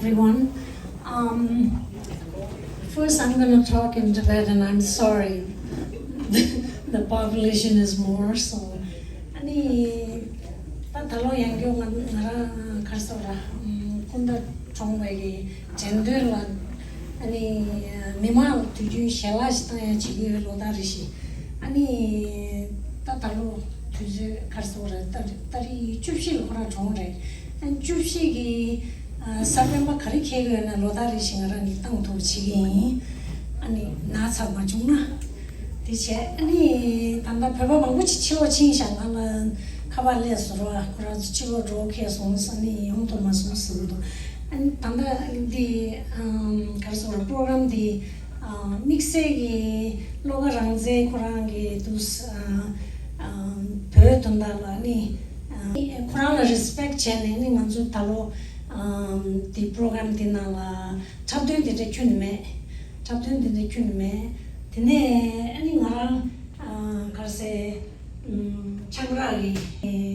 everyone. First, I'm going to talk in Tibetan. I'm sorry. The population is more, so. Ani talo yangyo ngara karsora kunda chongwegi genderla ani mimal tuju shelash ta chigi lodarishi ani talo tuju karsora tari chupshi lora chongre and chupshi gi sabemba khari khege na lodarishi ngara ni tang to chigi ani na cha ma jungna dice ani tanda peba manguchi chiwo chinshan ala kabalya sura kura chiwo roke sonsani yongto masumsudo and tanda di karsora program di mixegi loga rangze kurangi dus pötunda la ni kurang respect chene ni manzu talo di program dinala chabdön de kunme tene ani ngara karse Chenrezig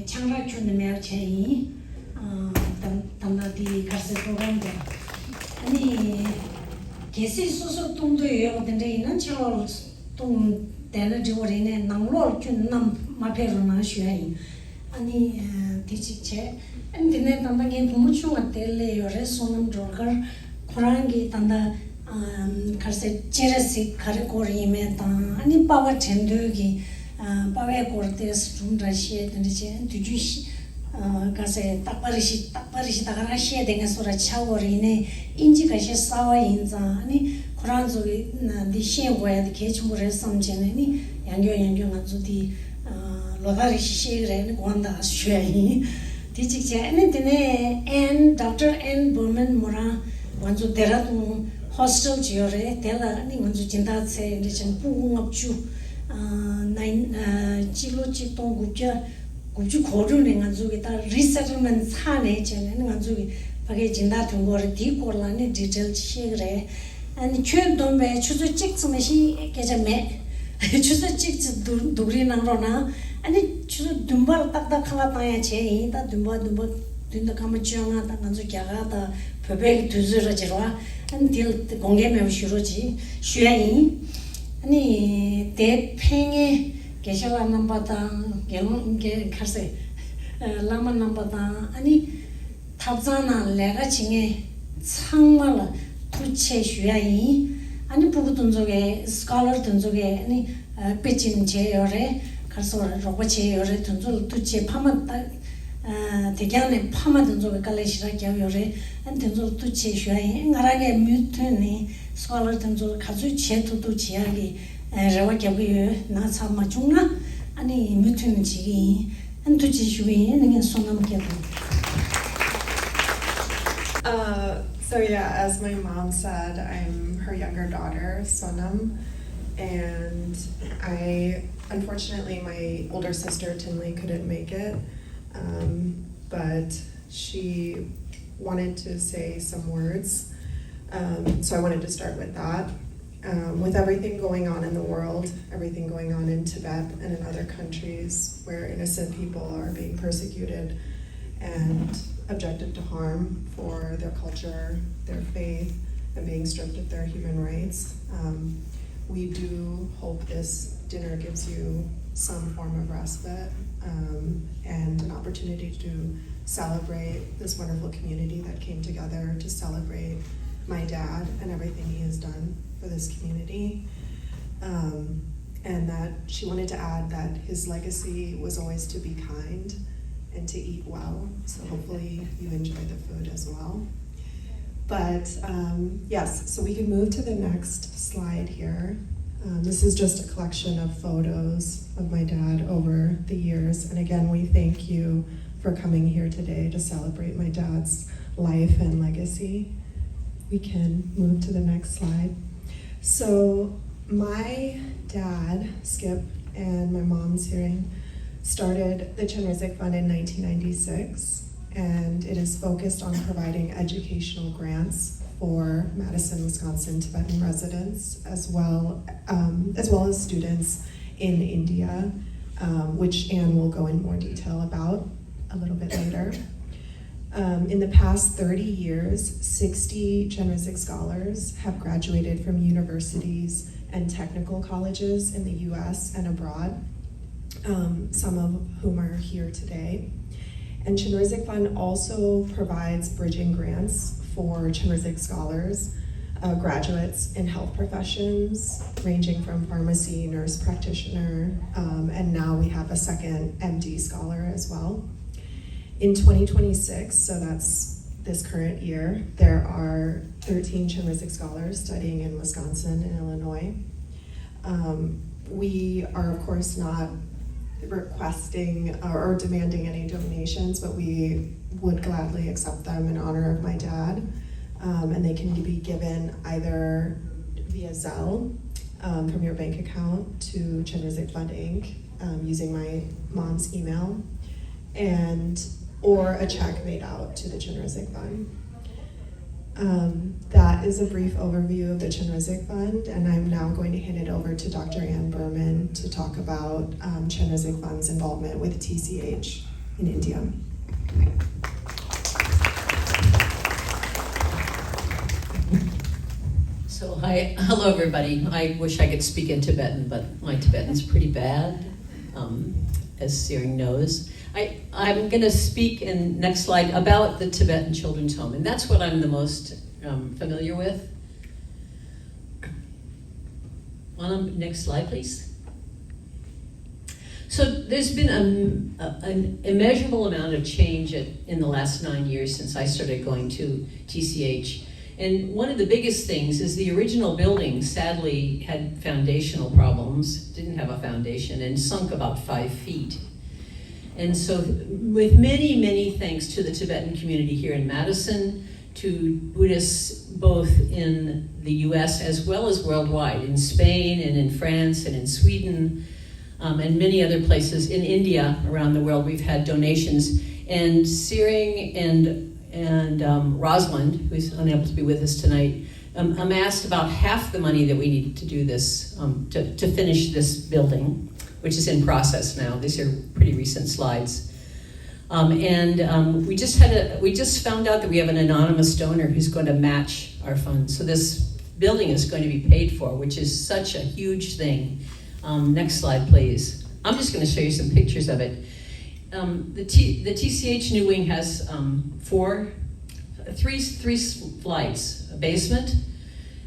chunme chei tamnadi karse program de ani kesi soso tungdo yo dende ina chalo tung dena diorine nanglo chun nam mapero na shuai ani tichiche ani dene tanda gen pumuchunga tele yore sonam drogar kurangi tanda karse Chenrezig kare kori me ta ani power tendogi pawe kortes rundrashi denje tuju kase takparishi takara she denga sura chawori inji kashe sawa inza ani kuranzo di shengoya di kechumure samjene ni yangyo ngazu di logarishi shegre ni gwanda shwai tichikche ani dine Dr. N. Burman Mora wanzu deratu hostel jiore tela ni wanzu jinda tse ni chen pungapchu chilo chitong gupju khoru ne ngazu ta resettlement thane chene ngazu page jinda thungor di korla ne detail chegre ani chö dombe chuzu chiktsme shi kejame chuzu chikts dugri nangrona ani chuzu dumbar takda khala ta ya che ta dumba dinda kamachanga ta ngazu kyaga ta phobe tuzura jirwa an dil gongge me shuroji shuai ani de penge geshala nambata gelonge karse lama nambata ani tabzana lega chinge changmal tuche shuai ani bugu dunjoge scholar dunjoge ani pechin je yore karso roba che yore dunjol tuche pamata 대견에 파마든 쪽에 갈래시라 겨요래 안든조 두치 슈아이 나라게 뮤트니 스콜러든 쪽 가주 제도도 지하기 저와 겨고요 나 참마 중나 아니 뮤트는 지기 안두치 슈이 능에 손남게도 So yeah, as my mom said, I'm her younger daughter, Sonam, and unfortunately my older sister Tinley couldn't make it. But she wanted to say some words, so I wanted to start with that. With everything going on in the world, everything going on in Tibet and in other countries where innocent people are being persecuted and objected to harm for their culture, their faith, and being stripped of their human rights, we do hope this dinner gives you some form of respite and an opportunity to celebrate this wonderful community that came together to celebrate my dad and everything he has done for this community. And that she wanted to add that his legacy was always to be kind and to eat well. So hopefully you enjoy the food as well. But yes, so we can move to the next slide here. This is just a collection of photos of my dad over the years. And again, we thank you for coming here today to celebrate my dad's life and legacy. We can move to the next slide. So my dad, Skip, and my mom's hearing started the Chenrezig Fund in 1996, and it is focused on providing educational grants for Madison, Wisconsin Tibetan residents, as well as students in India, which Anne will go in more detail about a little bit later. In the past 30 years, 60 Chenrezig scholars have graduated from universities and technical colleges in the US and abroad, some of whom are here today. And Chenrezig Fund also provides bridging grants for Chenrezig scholars, graduates in health professions, ranging from pharmacy, nurse practitioner, and now we have a second MD scholar as well. In 2026, so that's this current year, there are 13 Chenrezig scholars studying in Wisconsin and Illinois. We are, of course, not requesting or demanding any donations, but we would gladly accept them in honor of my dad. And they can be given either via Zelle from your bank account to Chenrezig Fund Inc. Using my mom's email, or a check made out to the Chenrezig Fund. That is a brief overview of the Chenrezig Fund, and I'm now going to hand it over to Dr. Ann Berman to talk about Chenrezig Fund's involvement with TCH in India. So hello everybody. I wish I could speak in Tibetan, but my Tibetan's pretty bad, as Searing knows. I'm going to speak in next slide about the Tibetan Children's Home, and that's what I'm the most familiar with. Next slide, please. So there's been an immeasurable amount of change in the last 9 years since I started going to TCH. And one of the biggest things is the original building sadly had foundational problems, didn't have a foundation, and sunk about 5 feet. And so with many, many thanks to the Tibetan community here in Madison, to Buddhists both in the US as well as worldwide, in Spain and in France and in Sweden, and many other places in India around the world, we've had donations. And Searing and Rosalind, who's unable to be with us tonight, amassed about half the money that we needed to do this, to finish this building, which is in process now. These are pretty recent slides. We just found out that we have an anonymous donor who's going to match our funds. So this building is going to be paid for, which is such a huge thing. Next slide, please. I'm just going to show you some pictures of it. The TCH New Wing has three flights: a basement,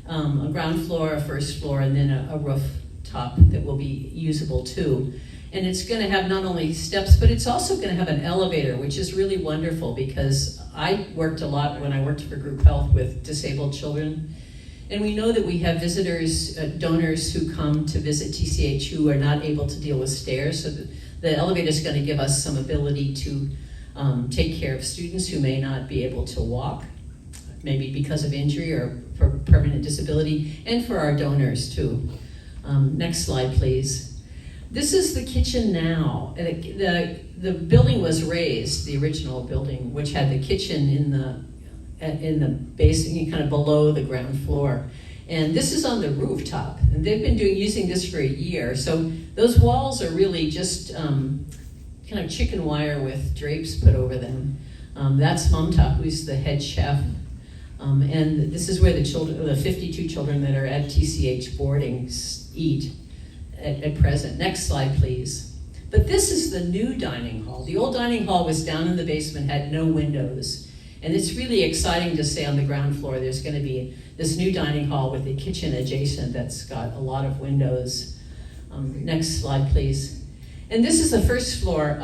a ground floor, a first floor, and then a rooftop that will be usable too. And it's going to have not only steps, but it's also going to have an elevator, which is really wonderful because I worked a lot when I worked for group health with disabled children. And we know that we have visitors, donors who come to visit TCH who are not able to deal with stairs. So the elevator is going to give us some ability to take care of students who may not be able to walk, maybe because of injury or for permanent disability, and for our donors too. Next slide, please. This is the kitchen now. The building was raised, the original building, which had the kitchen in the basement, kind of below the ground floor. And this is on the rooftop, and they've been using this for a year. So those walls are really just kind of chicken wire with drapes put over them. That's Mamta, who's the head chef. And this is where the 52 children that are at TCH boarding eat at present. Next slide, please. But this is the new dining hall. The old dining hall was down in the basement, had no windows. And it's really exciting to say on the ground floor there's going to be this new dining hall with the kitchen adjacent that's got a lot of windows. Next slide, please. And this is the first floor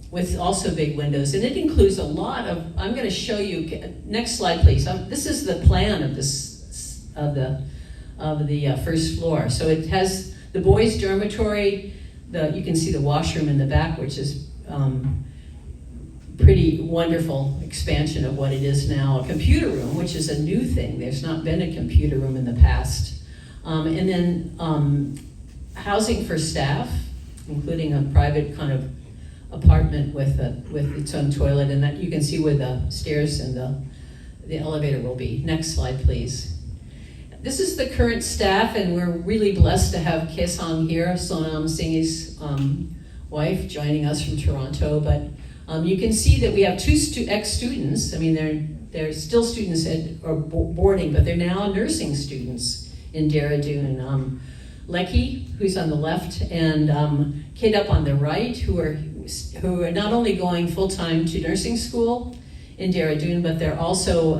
with also big windows. And it includes a lot of, I'm going to show you, next slide, please. This is the plan of the first floor. So it has the boys' dormitory. You can see the washroom in the back, which is pretty wonderful expansion of what it is now. A computer room, which is a new thing. There's not been a computer room in the past. And then housing for staff, including a private kind of apartment with its own toilet, and that you can see where the stairs and the elevator will be. Next slide, please. This is the current staff, and we're really blessed to have Kesang here, Sonam Singh's wife, joining us from Toronto. But You can see that we have two ex-students. I mean, they're still students or boarding, but they're now nursing students in Dehradun. Lecky, who's on the left, and Kate up on the right, who are not only going full-time to nursing school in Dehradun, but they're also,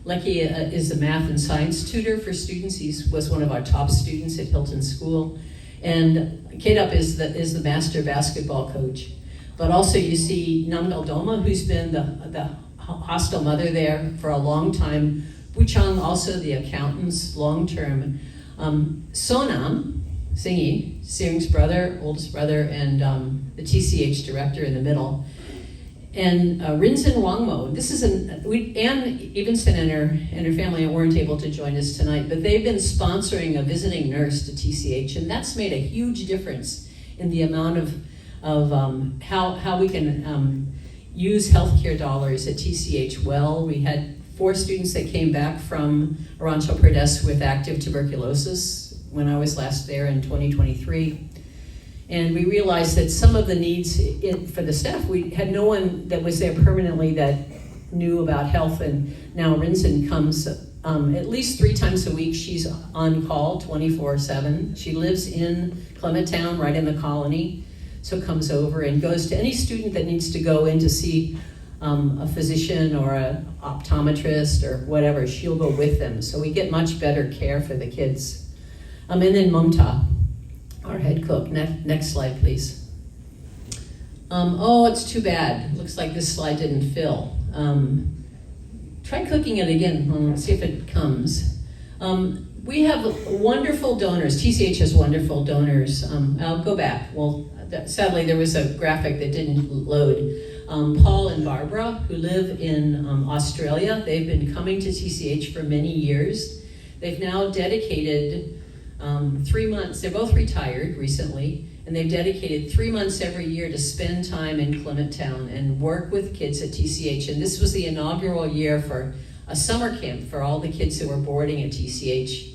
Lecky is a math and science tutor for students. He was one of our top students at Hilton School. And Kate up is the master basketball coach. But also you see Namgal Doma, who's been the hostel mother there for a long time. Buchang, also the accountants, long-term. Sonam Singhi, Sering's brother, oldest brother, and the TCH director in the middle. And Rinzin Wangmo, this is Anne Evenson and her family weren't able to join us tonight, but they've been sponsoring a visiting nurse to TCH, and that's made a huge difference in the amount of how we can use healthcare dollars at TCH well. We had 4 students that came back from Arunachal Pradesh with active tuberculosis when I was last there in 2023. And we realized that some of the needs for the staff, we had no one that was there permanently that knew about health, and now Rinzin comes at least 3 times a week. She's on call 24/7. She lives in Clementtown, right in the colony, so comes over and goes to any student that needs to go in to see a physician or an optometrist or whatever. She'll go with them, so we get much better care for the kids. And then Mumta, our head cook. Next slide, please. Oh, it's too bad. Looks like this slide didn't fill. Try cooking it again. Let's see if it comes. We have wonderful donors. TCH has wonderful donors. I'll go back. Well, sadly, there was a graphic that didn't load. Paul and Barbara, who live in Australia, they've been coming to TCH for many years. They've now dedicated 3 months. They're both retired recently, and they've dedicated 3 months every year to spend time in Clementtown and work with kids at TCH. And this was the inaugural year for a summer camp for all the kids who were boarding at TCH.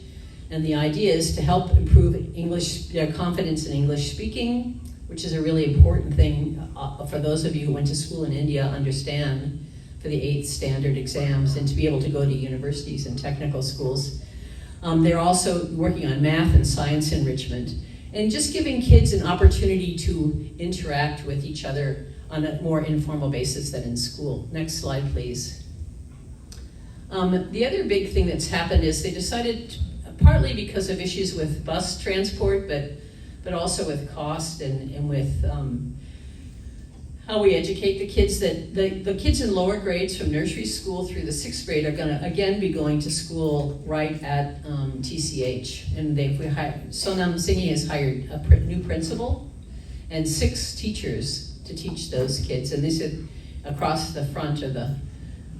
And the idea is to help improve their confidence in English speaking, which is a really important thing for those of you who went to school in India understand for the 8th standard exams and to be able to go to universities and technical schools. They're also working on math and science enrichment and just giving kids an opportunity to interact with each other on a more informal basis than in school. Next slide, please. The other big thing that's happened is they decided, partly because of issues with bus transport, but also with cost and with how we educate the kids, that the kids in lower grades from nursery school through the 6th grade are going to again be going to school right at TCH. And Sonam Singhi has hired a new principal and 6 teachers to teach those kids. And this is across the front of the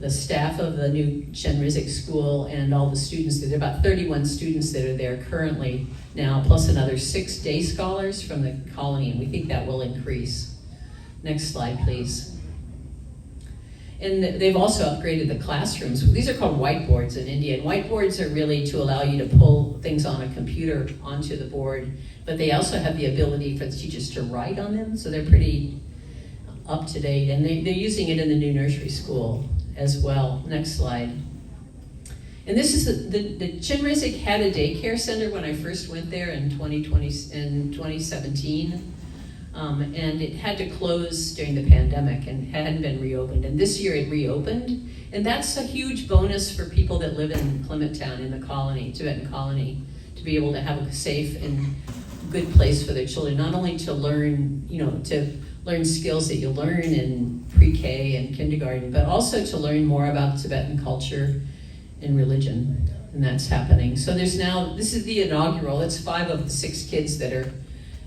staff of the new Chenrezig school and all the students. There are about 31 students that are there currently now, plus another 6 day scholars from the colony, and we think that will increase. Next slide, please. And they've also upgraded the classrooms. These are called whiteboards in India, and whiteboards are really to allow you to pull things on a computer onto the board, but they also have the ability for the teachers to write on them, so they're pretty up to date, and they're using it in the new nursery school as well. Next slide. And this is the Chenrezig had a daycare center when I first went there in 2017. And it had to close during the pandemic and hadn't been reopened. And this year it reopened. And that's a huge bonus for people that live in Clementtown in the colony, Tibetan colony, to be able to have a safe and good place for their children, not only to learn, to learn skills that you learn in pre-K and kindergarten, but also to learn more about Tibetan culture and religion. And that's happening. So this is the inaugural, it's 5 of the 6 kids that are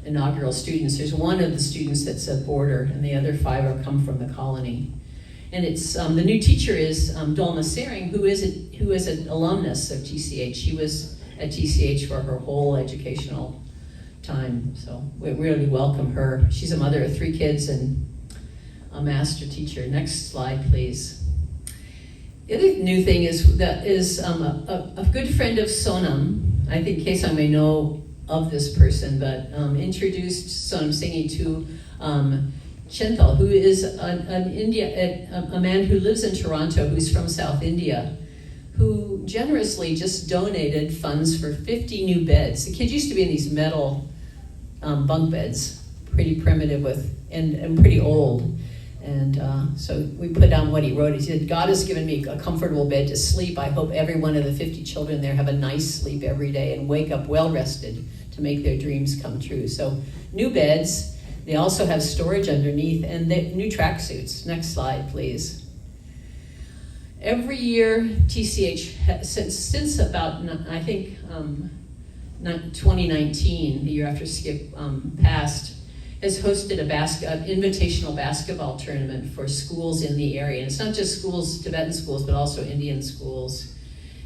inaugural students. There's 1 of the students that's a boarder, and the other 5 are come from the colony. And it's the new teacher is Dolma Sering, who is an alumnus of TCH. She was at TCH for her whole educational time, so we really welcome her. She's a mother of 3 kids and a master teacher. Next slide, please. The other new thing is a good friend of Sonam. I think Kesang may know of this person, but introduced Sonam Singhi to Chenthal, who is a man who lives in Toronto, who's from South India, who generously just donated funds for 50 new beds. The kids used to be in these metal bunk beds, pretty primitive and pretty old. And so we put down what he wrote. He said, God has given me a comfortable bed to sleep. I hope every one of the 50 children there have a nice sleep every day and wake up well rested to make their dreams come true. So new beds, they also have storage underneath, and new tracksuits. Next slide, please. Every year, TCH, since about, I think, 2019, the year after Skip passed, has hosted an invitational basketball tournament for schools in the area. And it's not just schools, Tibetan schools, but also Indian schools.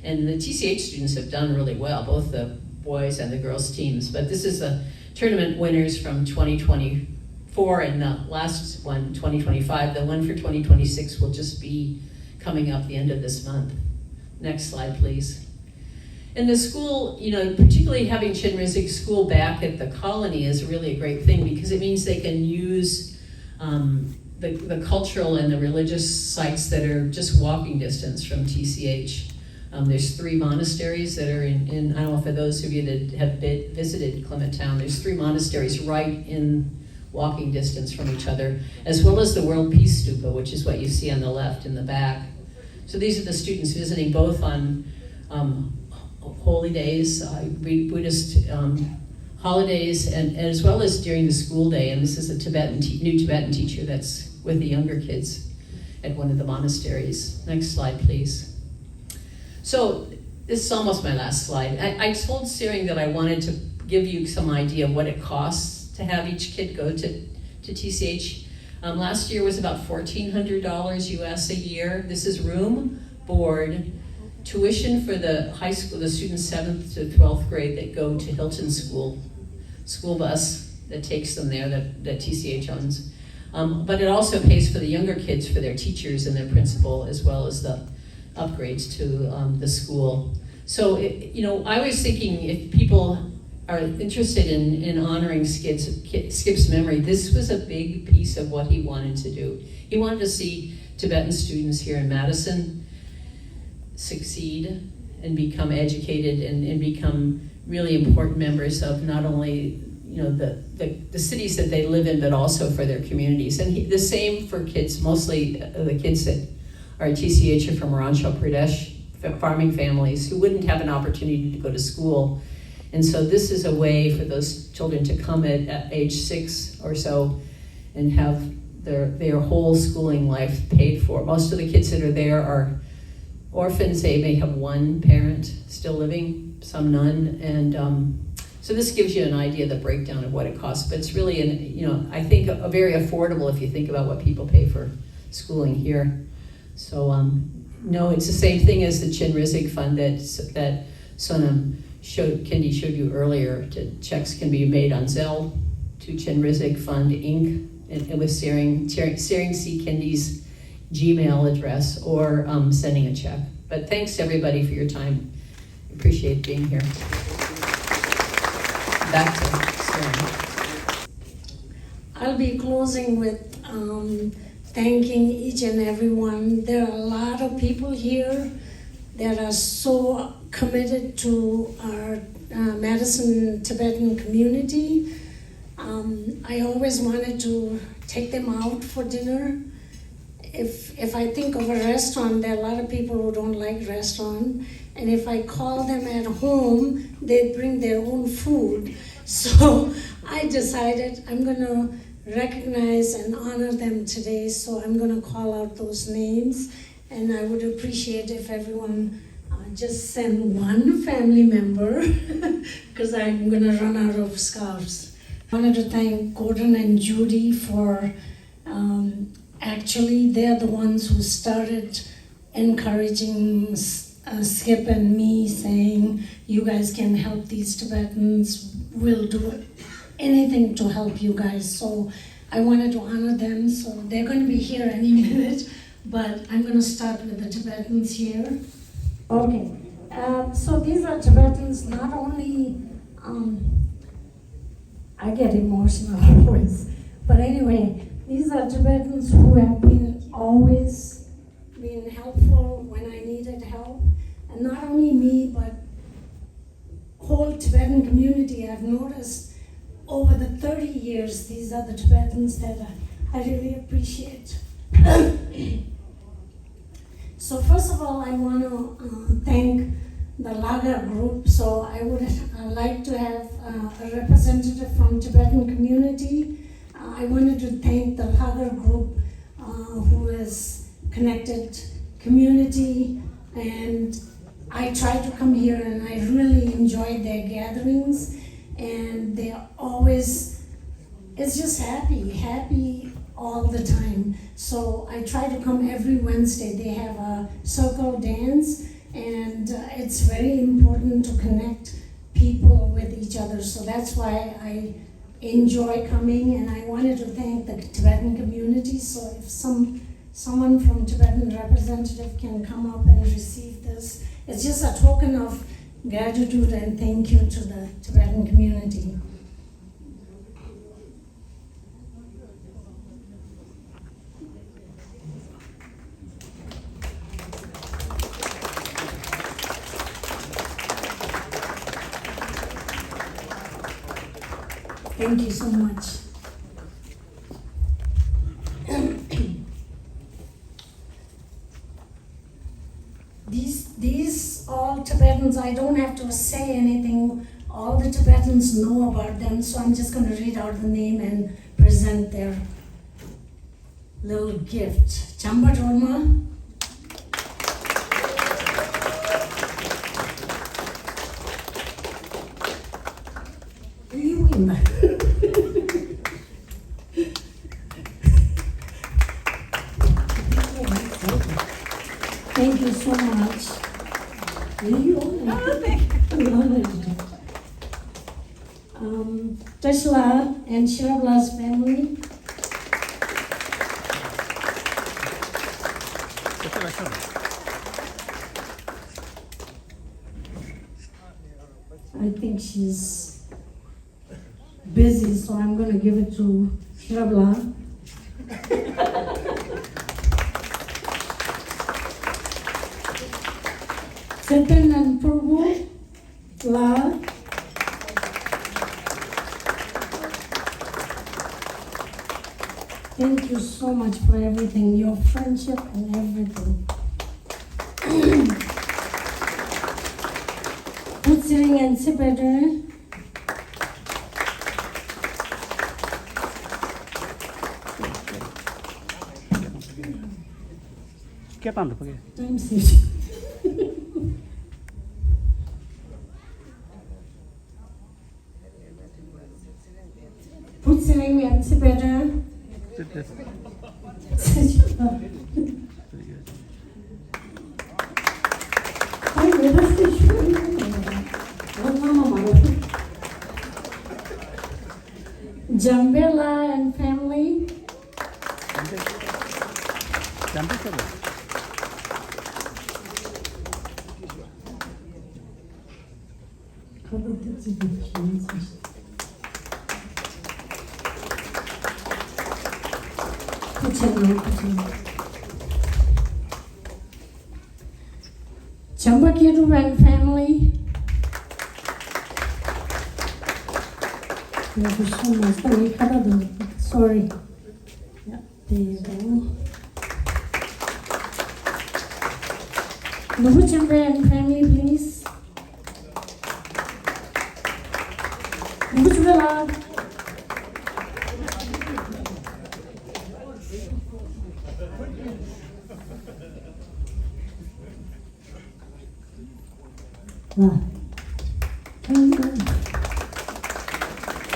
And the TCH students have done really well, both the boys and the girls teams. But this is the tournament winners from 2024 and the last one, 2025. The one for 2026 will just be coming up the end of this month. Next slide, please. And the school, particularly having Chenrezig school back at the colony is really a great thing, because it means they can use the cultural and the religious sites that are just walking distance from TCH. There's 3 monasteries that are in I don't know, for those of you that have visited Clementown, there's 3 monasteries right in walking distance from each other, as well as the World Peace Stupa, which is what you see on the left in the back. So these are the students visiting both on holy days, Buddhist holidays, and as well as during the school day. And this is a new Tibetan teacher that's with the younger kids at one of the monasteries. Next slide, please. So this is almost my last slide. I told Searing that I wanted to give you some idea of what it costs to have each kid go to TCH. Last year was about $1,400 US a year. This is room, board, tuition for the high school, the students 7th to 12th grade that go to Hilton School bus that takes them there, that TCH owns. But it also pays for the younger kids, for their teachers and their principal, as well as the upgrades to the school. So, I was thinking, if people are interested in honoring Skip's memory, this was a big piece of what he wanted to do. He wanted to see Tibetan students here in Madison succeed and become educated and become really important members of not only the cities that they live in, but also for their communities. And the same for kids, mostly the kids that are at TCH are from Arunachal Pradesh, farming families who wouldn't have an opportunity to go to school. And so this is a way for those children to come at age 6 or so and have their whole schooling life paid for. Most of the kids that are there are orphans. They may have one parent still living, some none. And so this gives you an idea of the breakdown of what it costs. But it's really, I think a very affordable if you think about what people pay for schooling here. So no, it's the same thing as the Chenrezig fund that Sonam Kindy showed you earlier. Checks can be made on Zelle to Chenrezig Fund Inc. and with Searing C. Kindy's Gmail address, or sending a check. But thanks everybody for your time. Appreciate being here. Back to Searing. I'll be closing with thanking each and every one. There are a lot of people here that are so committed to our Madison Tibetan community. I always wanted to take them out for dinner. If I think of a restaurant, there are a lot of people who don't like restaurant, and if I call them at home, they bring their own food. So I decided I'm gonna recognize and honor them today, so I'm gonna call out those names, and I would appreciate if everyone just send one family member, because I'm gonna run out of scarves. I wanted to thank Gordon and Judy for actually, they're the ones who started encouraging Skip and me, saying, you guys can help these Tibetans, we'll do anything to help you guys. So I wanted to honor them, so they're going to be here any minute, but I'm going to start with the Tibetans here. Okay, so these are Tibetans, not only, I get emotional always, but anyway, These are Tibetans who have been always been helpful when I needed help. And not only me, but whole Tibetan community. I've noticed over the 30 years, these are the Tibetans that I really appreciate. So first of all, I want to thank the Lagar group. So I would like to have a representative from Tibetan community. I wanted to thank the Lagar group who has connected community, and I try to come here and I really enjoy their gatherings, and they're always, it's just happy all the time. So I try to come every Wednesday. They have a circle dance, and it's very important to connect people with each other. So that's why I enjoy coming, and I wanted to thank the Tibetan community. So if someone from Tibetan representative can come up and receive this, it's just a token of gratitude and thank you to the Tibetan community. Thank you so much. These all Tibetans, I don't have to say anything. All the Tibetans know about them, so I'm just going to read out the name and present their little gift. Chamba Dorma. Thank you so much. Tesla and Shirabla's family. I think she's busy, so I'm going to give it to Shirabla. Setan and Purbu, La. Thank you so much for everything, your friendship and everything. Putsiring and Sipeder. Time says. Putsiring and Sipeder. Jambela and family. Chambakiru and family. Thank you so much. Sorry. Yeah, there you go. Nubuchambe and family, please. Nubuchambe. Wow. Thank you.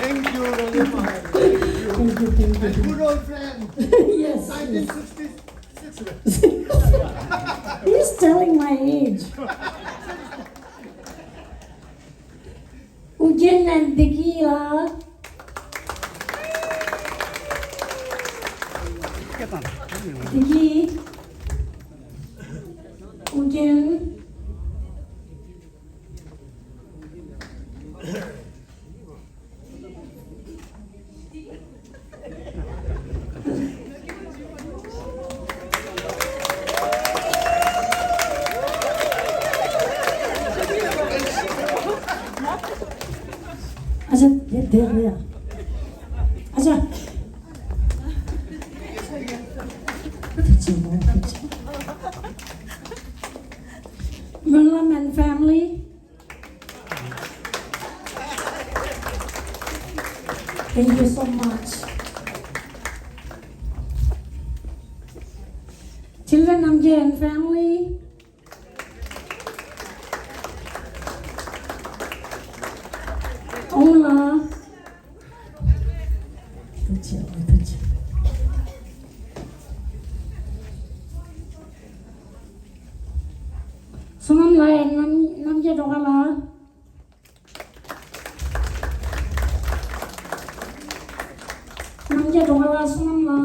Thank you very much. Thank you. And good old friend. Yes. 1966. He's telling my age. Ujin and Tequila. Tiki. Ujin. there. Acha. William and family. Thank you so much. Children Namje and family. Hola. Sunam lai namje dogala. Namje dogala sunam la.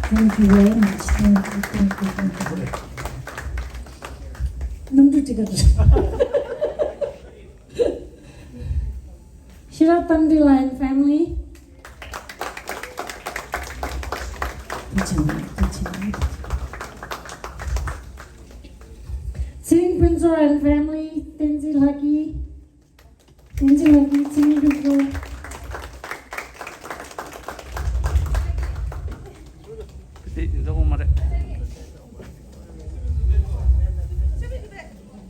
Thank you very much. Thank you. Namju tiga. Shira Tandila and family. Singing Pinzor and family. Tenzi Lucky, Singing Pinzor.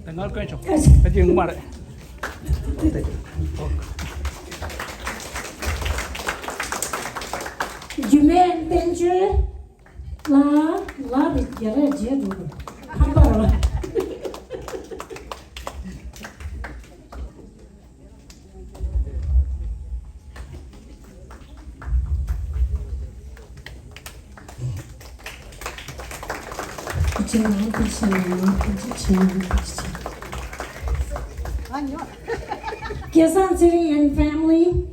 Tengal kau cok, tadi yang mana? Jume Benje la di jere je dulu. Hambar lah. Kesan Siri and family.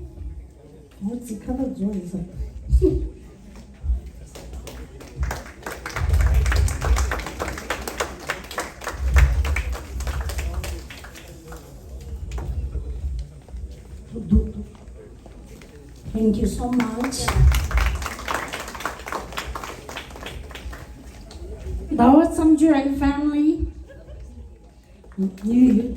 What's the color joy? Thank you so much. Dawat Samju and family. You.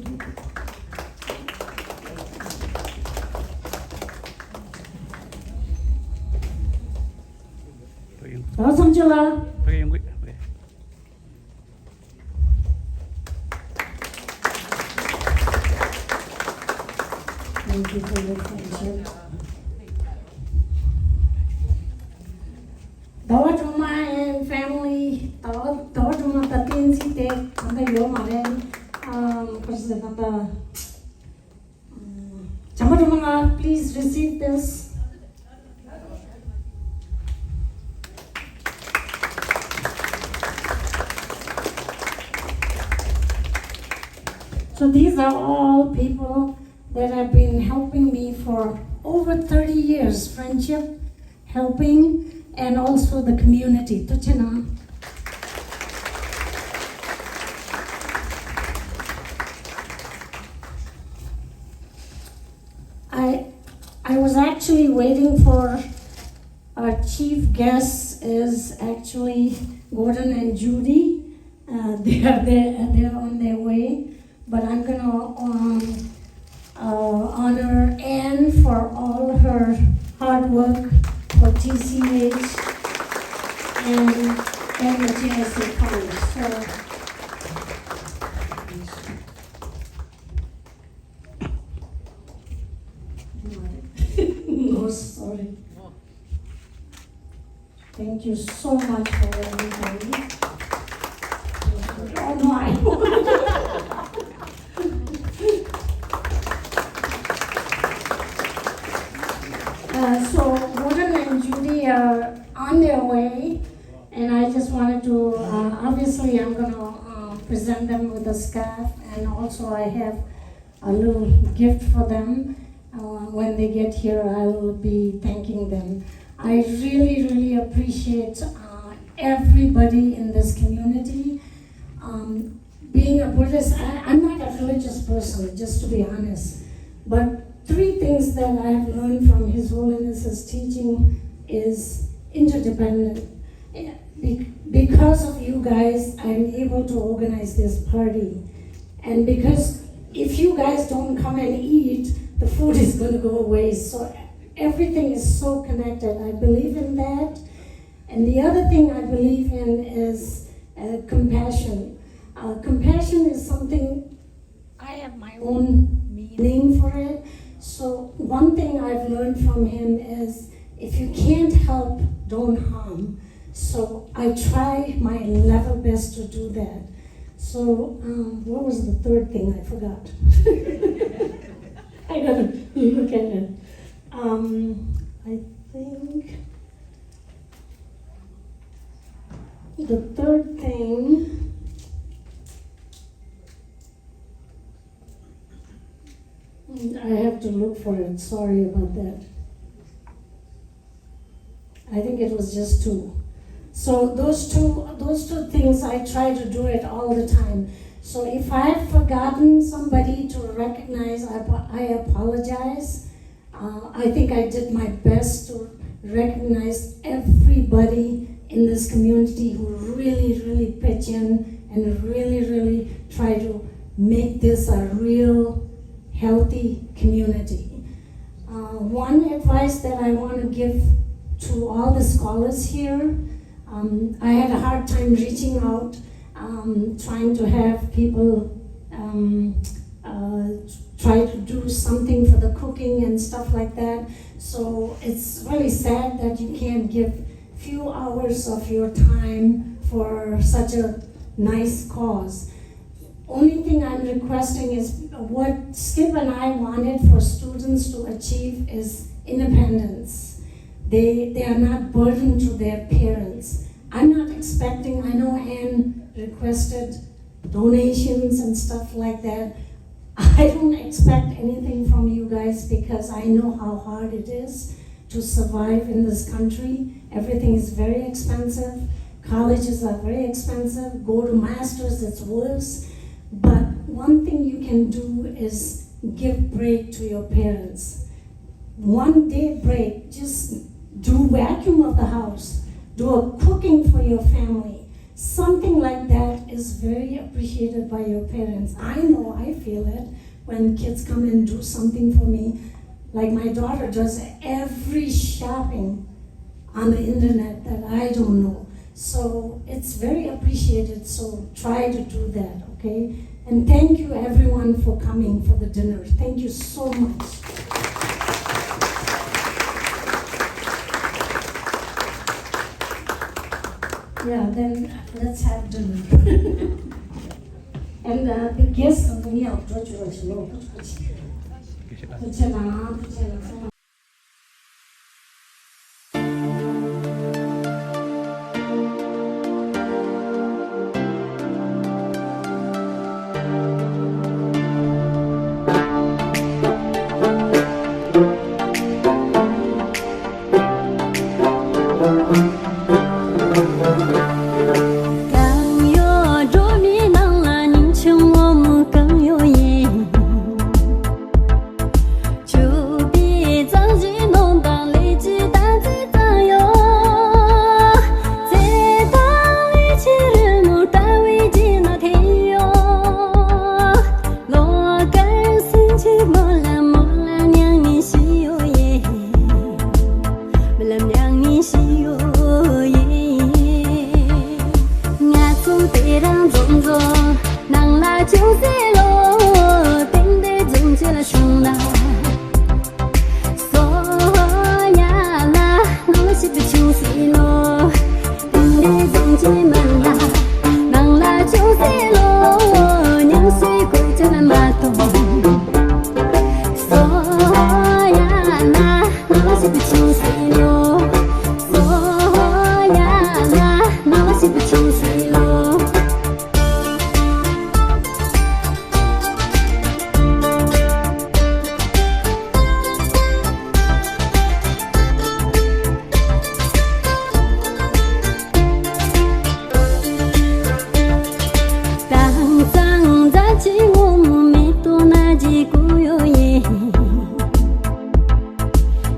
Dawat Samju lah. Pakai yang gue. Thank you for your friendship. Dawat Uma and family. Dawat Uma tatin si te. Anda yo mare. Kasi anda. Chamat Uma, please receive this. So these are all people that have been helping me for over 30 years, friendship, helping, and also the community. Tachina. I was actually waiting for our chief guest is actually Gordon and Judy. They are on their way, but I'm gonna honor Anne for all her hard work for TCH and the Chenrezig College. So, no, sorry. Thank you so much for everybody. Oh no, I So Gordon and Judy are on their way, and I just wanted to, obviously I'm going to present them with a scarf, and also I have a little gift for them. When they get here, I will be thanking them. I really, really appreciate everybody in this community. Being a Buddhist, I'm not a religious person, just to be honest, but 3 things that I have learned from His Holiness's teaching is interdependent. Because of you guys, I'm able to organize this party. And because if you guys don't come and eat, the food is going to go away. So everything is so connected. I believe in that. And the other thing I believe in is compassion. Compassion is something, I have my own meaning for it. So one thing I've learned from him is if you can't help, don't harm. So I try my level best to do that. So what was the third thing? I forgot. I gotta look at it. I think the third thing, I have to look for it. Sorry about that. I think it was just two. So those two things, I try to do it all the time. So if I've forgotten somebody to recognize, I apologize. I think I did my best to recognize everybody in this community who really, really pitch in and really, really try to make this a real healthy community. One advice that I want to give to all the scholars here, I had a hard time reaching out, trying to have people try to do something for the cooking and stuff like that. So it's really sad that you can't give few hours of your time for such a nice cause. Only thing I'm requesting is what Skip and I wanted for students to achieve is independence. They are not burdened to their parents. I'm not expecting, I know Anne requested donations and stuff like that. I don't expect anything from you guys because I know how hard it is to survive in this country. Everything is very expensive. Colleges are very expensive. Go to masters, it's worse. But one thing you can do is give break to your parents. 1 day break, just do vacuum of the house, do a cooking for your family. Something like that is very appreciated by your parents. I know I feel it when kids come and do something for me. Like my daughter does every shopping on the internet that I don't know. So it's very appreciated, so try to do that, okay? And thank you everyone for coming for the dinner. Thank you so much. Yeah, then let's have dinner. And the guests are going out to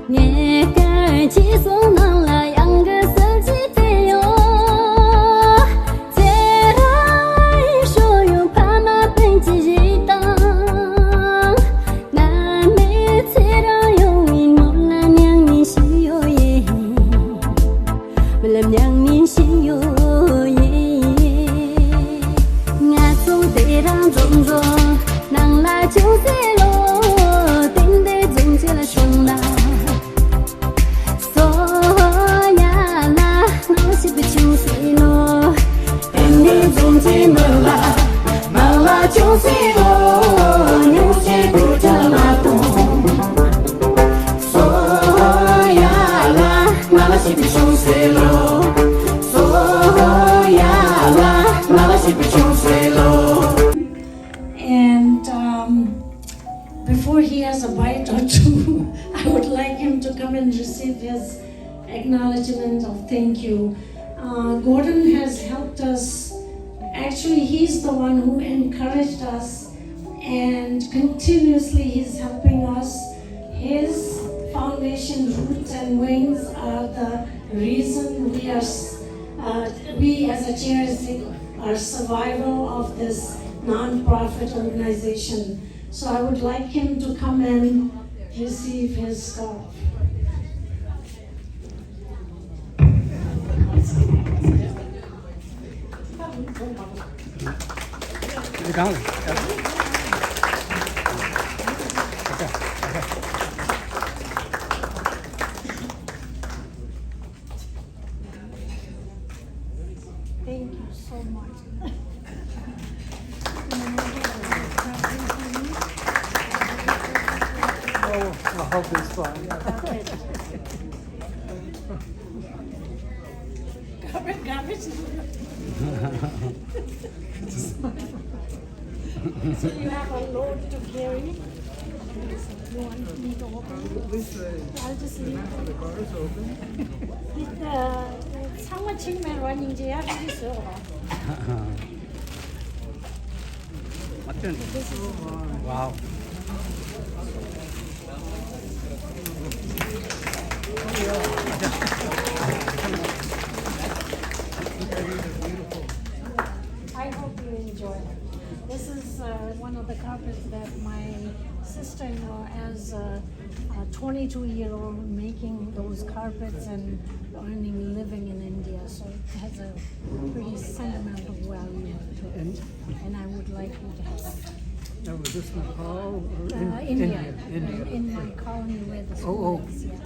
Nghe cái chỉ số năng là yang cái And before he has a bite or two, I would like him to come and receive his acknowledgement of thank you. Gordon has helped us. Actually, he's the one who encouraged us, and continuously he's helping us. His foundation, Roots and Wings, are the reason we as a Chenrezig are survival of this non-profit organization. So I would like him to come and receive his stuff. You got it. Thank you so much. Oh, I hope it's fun. So you have a load to carry. You want me to open it? I'll just leave it. The car is open. 상어치면 원인지야 그랬어. 어떤? 와우. I hope you enjoy it. This is one of the carpets that my sister-in-law, as a 22-year-old, making those carpets and earning a living in India. So it has a pretty sentimental value to it. And I would like you to have it. Now, was this Nepal or India. India. In my colony where the Oh, school oh. is. Yeah.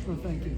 Oh, thank you.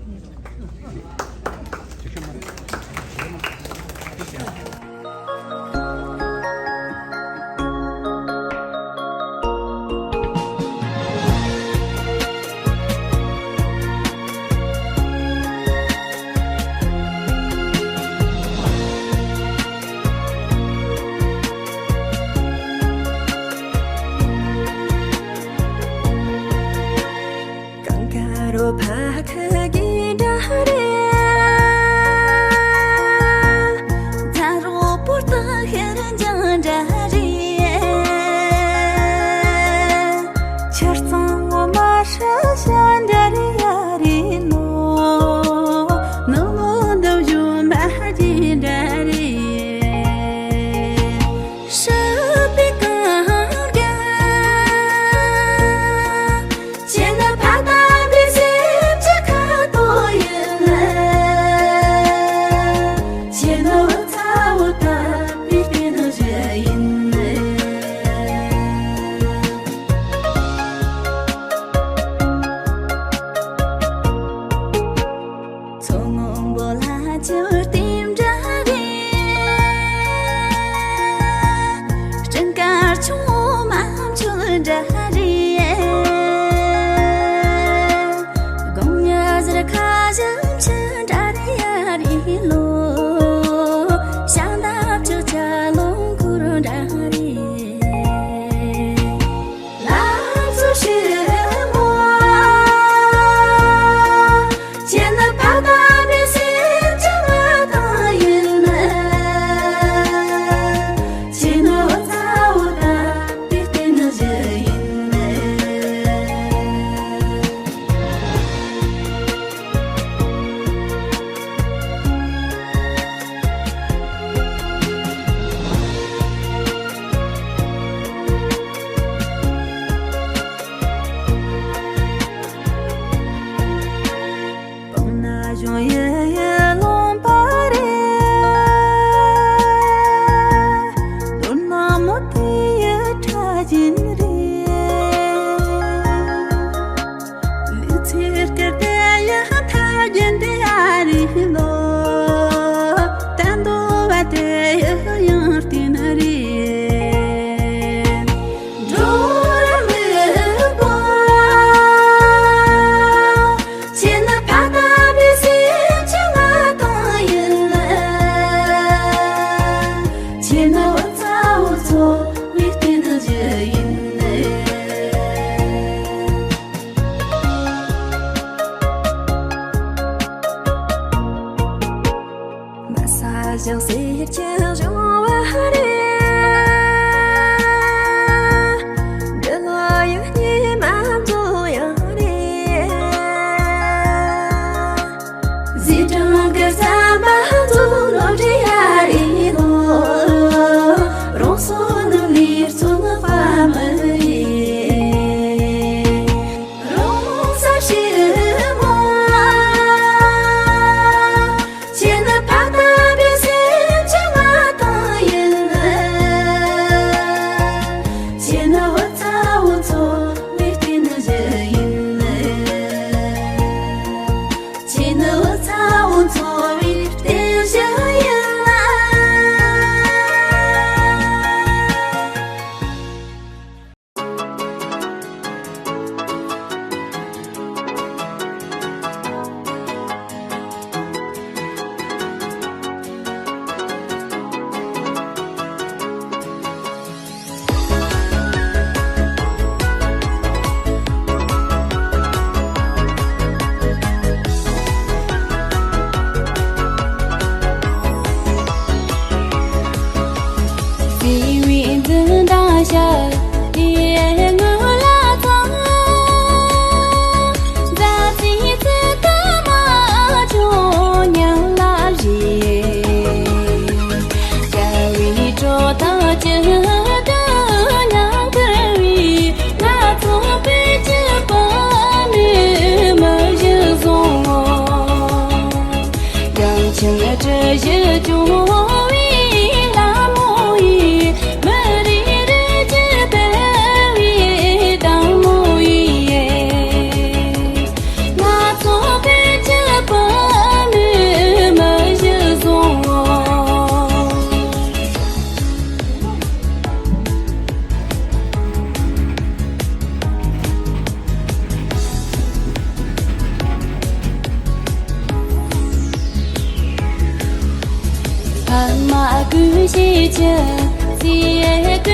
Chena pada 想谁接着我的，这个有你满足样的，这整个三八度落这样的路，容错能力错能发门。cứ chỉ chờ gì cứ